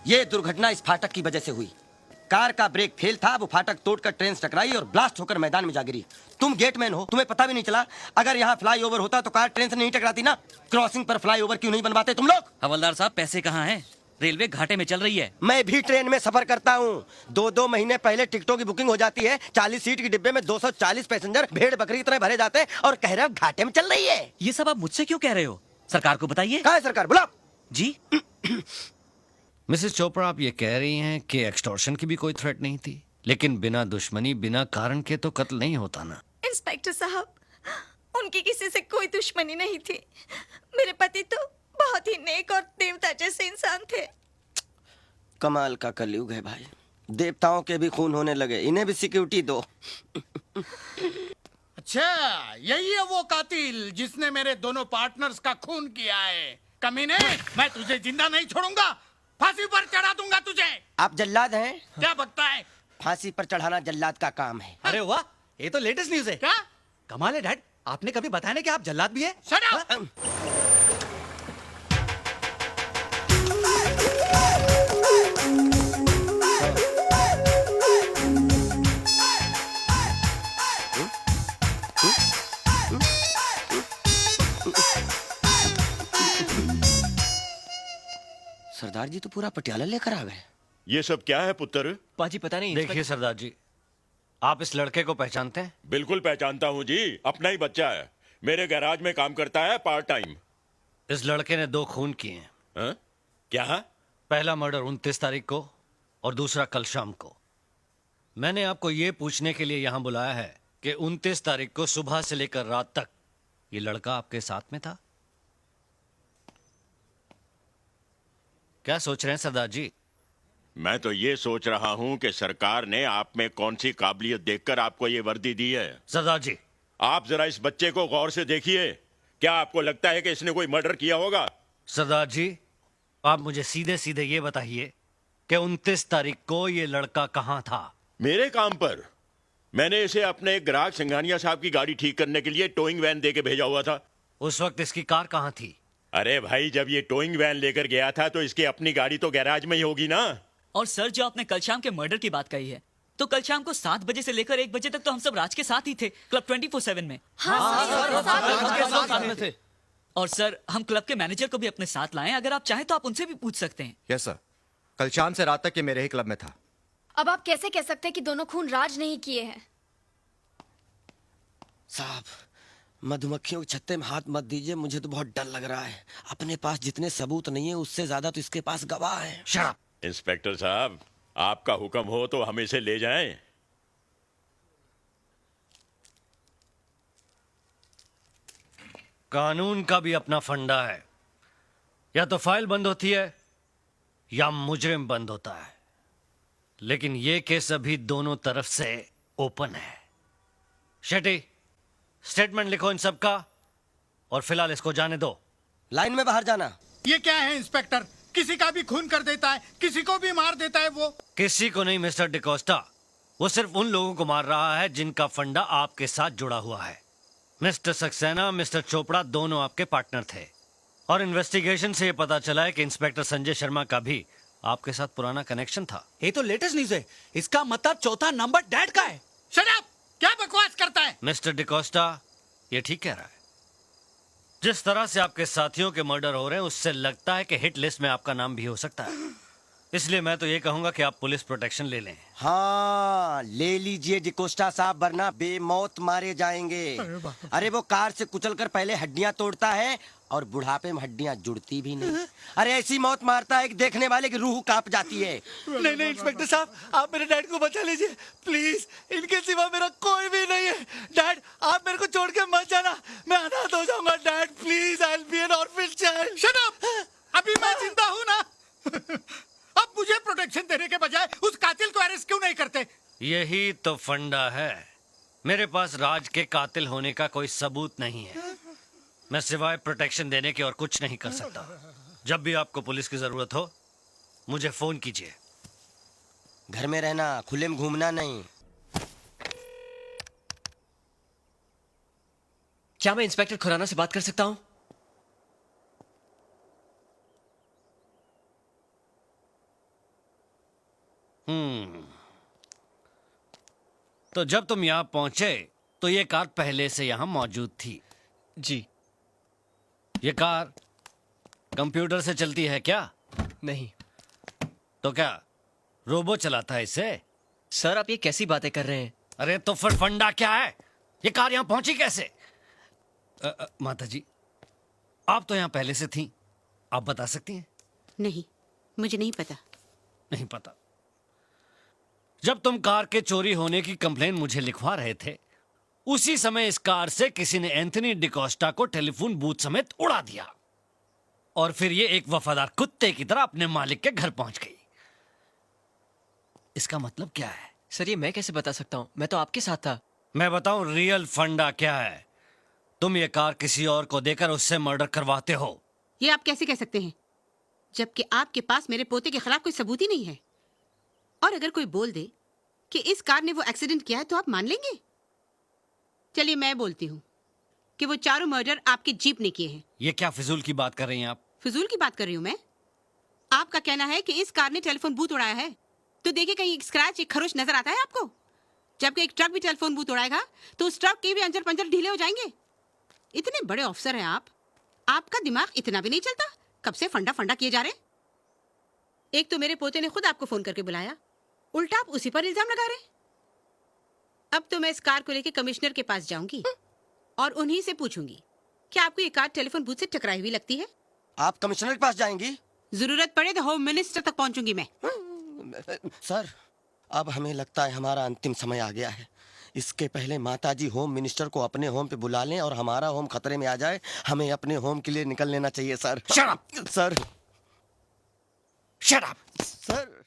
ये दुर्घटना इस फाटक की वजह से हुई। कार का ब्रेक फेल था, वो फाटक तोड़कर ट्रेन से टकराई और ब्लास्ट होकर मैदान में जा गिरी। तुम गेटमैन हो, तुम्हें पता भी नहीं चला। अगर यहाँ फ्लाईओवर होता तो कार ट्रेन से नहीं टकराती ना। क्रॉसिंग पर फ्लाईओवर क्यों नहीं बनवाते तुम लोग? हवलदार साहब, पैसे कहाँ हैं? रेलवे घाटे में चल रही है। मैं भी ट्रेन में सफर करता हूँ। 2-2 महीने पहले टिकटों की बुकिंग हो जाती है। 40 सीट के डिब्बे में 240 पैसेंजर भेड़ बकरी की तरह भरे जाते हैं और कह रहे हो घाटे में चल रही है। ये सब आप मुझसे क्यों कह रहे हो? सरकार को बताइए। कहाँ है सरकार? बुलाओ जी। मिसेस चोपड़ा, आप ये कह रही हैं कि एक्सटॉर्शन की भी कोई थ्रेट नहीं थी, लेकिन बिना दुश्मनी बिना कारण के तो कत्ल नहीं होता ना। इंस्पेक्टर साहब, उनकी किसी से कोई दुश्मनी नहीं थी। मेरे पति तो बहुत ही नेक और देवता जैसे इंसान थे। कमाल का कलयुग है भाई। देवताओं के भी खून होने लगे, इन्हें भी सिक्योरिटी दो। अच्छा, यही है वो कातिल जिसने मेरे दोनों पार्टनर्स का खून किया है। कमीने, मैं तुझे जिंदा नहीं छोड़ूंगा, फांसी पर चढ़ा दूंगा तुझे। आप जल्लाद हैं? क्या बकता है? फांसी पर चढ़ाना जल्लाद का काम है। अरे वाह, ये तो लेटेस्ट न्यूज़ है। क्या? कमाल है डैड, आपने कभी बताया नहीं कि आप जल्लाद भी है? Shut up! हाँ? सरदार जी तो पूरा पटियाला लेकर आ गए। ये सब क्या है पुत्र? पाजी पता नहीं। देखिए सरदार जी, आप इस लड़के को पहचानते हैं? बिल्कुल पहचानता हूँ जी, अपना ही बच्चा है। मेरे गैराज में काम करता है पार्ट टाइम। इस लड़के ने 2 खून किए हैं। हाँ? क्या? पहला मर्डर 29 तारीख को और दूसरा कल शाम को। मैंने आपको ये पूछने के लिए यहाँ बुलाया है कि 29 तारीख को सुबह से लेकर रात तक ये लड़का आपके साथ में था। क्या सोच रहे हैं सरदार जी? मैं तो ये सोच रहा हूँ कि सरकार ने आप में कौन सी काबिलियत देखकर आपको ये वर्दी दी है। सरदार जी, आप जरा इस बच्चे को गौर से देखिए। क्या आपको लगता है कि इसने कोई मर्डर किया होगा? सरदार जी, आप मुझे सीधे सीधे ये बताइए कि 29 तारीख को ये लड़का कहाँ था? मेरे काम पर। मैंने इसे अपने एक ग्राहक सिंघानिया साहब की गाड़ी ठीक करने के लिए टोइंग वैन दे के भेजा हुआ था। उस वक्त इसकी कार कहाँ थी? अरे भाई, जब ये टोइंग वैन लेकर गया था तो इसकी अपनी गाड़ी तो गैराज में ही होगी ना। और सर, जो आपने कल शाम के मर्डर की बात कही है, तो कल शाम को 7 बजे से लेकर 1 बजे तक तो हम सब राज के साथ ही थे, क्लब 24/7 में। साथ में थे। और सर, हम क्लब के मैनेजर को भी अपने साथ लाएं। अगर आप चाहें तो आप उनसे भी पूछ सकते हैं। यस सर, कल शाम से रात तक ये मेरे ही क्लब में था। अब आप कैसे कह सकते हैं कि दोनों खून राज नहीं किए हैं? साहब, मधुमक्खियों के छत्ते में हाथ मत दीजिए, मुझे तो बहुत डर लग रहा है। अपने पास जितने सबूत नहीं है उससे ज्यादा तो इसके पास गवाह है। शराब। इंस्पेक्टर साहब, आपका हुक्म हो तो हम इसे ले जाएं। कानून का भी अपना फंडा है, या तो फाइल बंद होती है या मुजरिम बंद होता है। लेकिन ये केस अभी दोनों तरफ से ओपन है। शेट्टी, स्टेटमेंट लिखो इन सब का और फिलहाल इसको जाने दो। लाइन में बाहर जाना। ये क्या है इंस्पेक्टर? किसी का भी खून कर देता है, किसी को भी मार देता है वो। किसी को नहीं मिस्टर डिकोस्टा, वो सिर्फ उन लोगों को मार रहा है जिनका फंडा आपके साथ जुड़ा हुआ है। मिस्टर सक्सेना, मिस्टर चोपड़ा दोनों आपके पार्टनर थे और इन्वेस्टिगेशन से ये पता चला है कि इंस्पेक्टर संजय शर्मा का भी आपके साथ पुराना कनेक्शन था। ये तो लेटेस्ट न्यूज़ है। इसका मतलब चौथा नंबर डैड का है। Shut up! क्या बकवास करता है? मिस्टर डिकोस्टा, ये ठीक कह रहा है। जिस तरह से आपके साथियों के मर्डर हो रहे हैं उससे लगता है कि हिट लिस्ट में आपका नाम भी हो सकता है। इसलिए मैं तो ये कहूंगा कि आप पुलिस प्रोटेक्शन ले लें। हाँ, ले लीजिए डिकोस्टा साहब, वरना बेमौत मारे जाएंगे। अरे वो कार से कुचलकर पहले हड्डियां तोड़ता है और बुढ़ापे में हड्डियां जुड़ती भी नहीं। अरे ऐसी मौत मारता है कि देखने वाले की रूह कांप जाती है। नहीं नहीं इंस्पेक्टर साहब, आप मेरे डैड को बचा लीजिए प्लीज। इनके सिवा मेरा कोई भी नहीं है। डैड, आप मेरे को छोड़ के मत जाना, मैं अनाथ हो जाऊंगा। Dad please, I will be N orphan child. Shut up! अभी मैं जिंदा हूं ना। अब मुझे प्रोटेक्शन देने के बजाय उस कातिल को अरेस्ट क्यों नहीं करते? यही तो फंडा है। मेरे पास राज के कातिल होने का कोई सबूत नहीं है। मैं सिवाय प्रोटेक्शन देने के और कुछ नहीं कर सकता। जब भी आपको पुलिस की जरूरत हो मुझे फोन कीजिए। घर में रहना, खुले में घूमना नहीं। क्या मैं इंस्पेक्टर खुराना से बात कर सकता हूं? तो जब तुम यहां पहुंचे तो ये कार पहले से यहां मौजूद थी। जी ये कार कंप्यूटर से चलती है क्या? नहीं तो क्या रोबो चलाता है इसे? सर, आप ये कैसी बातें कर रहे हैं? अरे तो फिर फंडा क्या है? ये कार यहां पहुंची कैसे? माता जी, आप तो यहां पहले से थी, आप बता सकती हैं? नहीं, मुझे नहीं पता। नहीं पता। जब तुम कार के चोरी होने की कंप्लेन मुझे लिखवा रहे थे, उसी समय इस कार से किसी ने एंथनी डिकोस्टा को टेलीफोन बूथ समेत उड़ा दिया और फिर ये एक वफादार कुत्ते की तरह अपने मालिक के घर पहुंच गई। इसका मतलब क्या है? सर, ये मैं कैसे बता सकता हूँ? मैं तो आपके साथ था। मैं बताऊं रियल फंडा क्या है? तुम ये कार किसी और को देकर उससे मर्डर करवाते हो। ये आप कैसे कह सकते हैं, जबकि आपके पास मेरे पोते के खिलाफ कोई सबूत ही नहीं है? और अगर कोई बोल दे कि इस कार ने वो एक्सीडेंट किया है तो आप मान लेंगे? चलिए मैं बोलती हूँ कि वो चारों मर्डर आपके जीप ने किए हैं। ये क्या फिजूल की बात कर रही हैं आप? फिजूल की बात कर रही हूँ मैं? आपका कहना है कि इस कार ने टेलीफोन बूथ उड़ाया है, तो देखिए कहीं एक स्क्रैच, एक खरोच नजर आता है आपको? जबकि एक ट्रक भी टेलीफोन बूथ उड़ाएगा तो उस ट्रक के भी अंजर पंजर ढीले हो जाएंगे। इतने बड़े ऑफिसर हैं आप, आपका दिमाग इतना भी नहीं चलता? कब से फंडा फंडा किए जा रहे? एक तो मेरे पोते ने खुद आपको फोन करके बुलाया, उल्टा आप उसी पर इल्जाम लगा रहे। अब तो मैं इस कार को लेकर कमिश्नर के पास जाऊंगी और उन्हीं से पूछूंगी कि आपको ये कार टेलीफोन बूथ से टकराई हुई लगती है। आप कमिश्नर के पास जाएंगी? जरूरत पड़े तो होम मिनिस्टर तक पहुंचूंगी मैं। सर, अब हमें लगता है हमारा अंतिम समय आ गया है। इसके पहले माताजी होम मिनिस्टर को अपने होम पे बुला लें और हमारा होम खतरे में आ जाए, हमें अपने होम के लिए निकल लेना चाहिए sir. Shut up! Sir, Shut up! Sir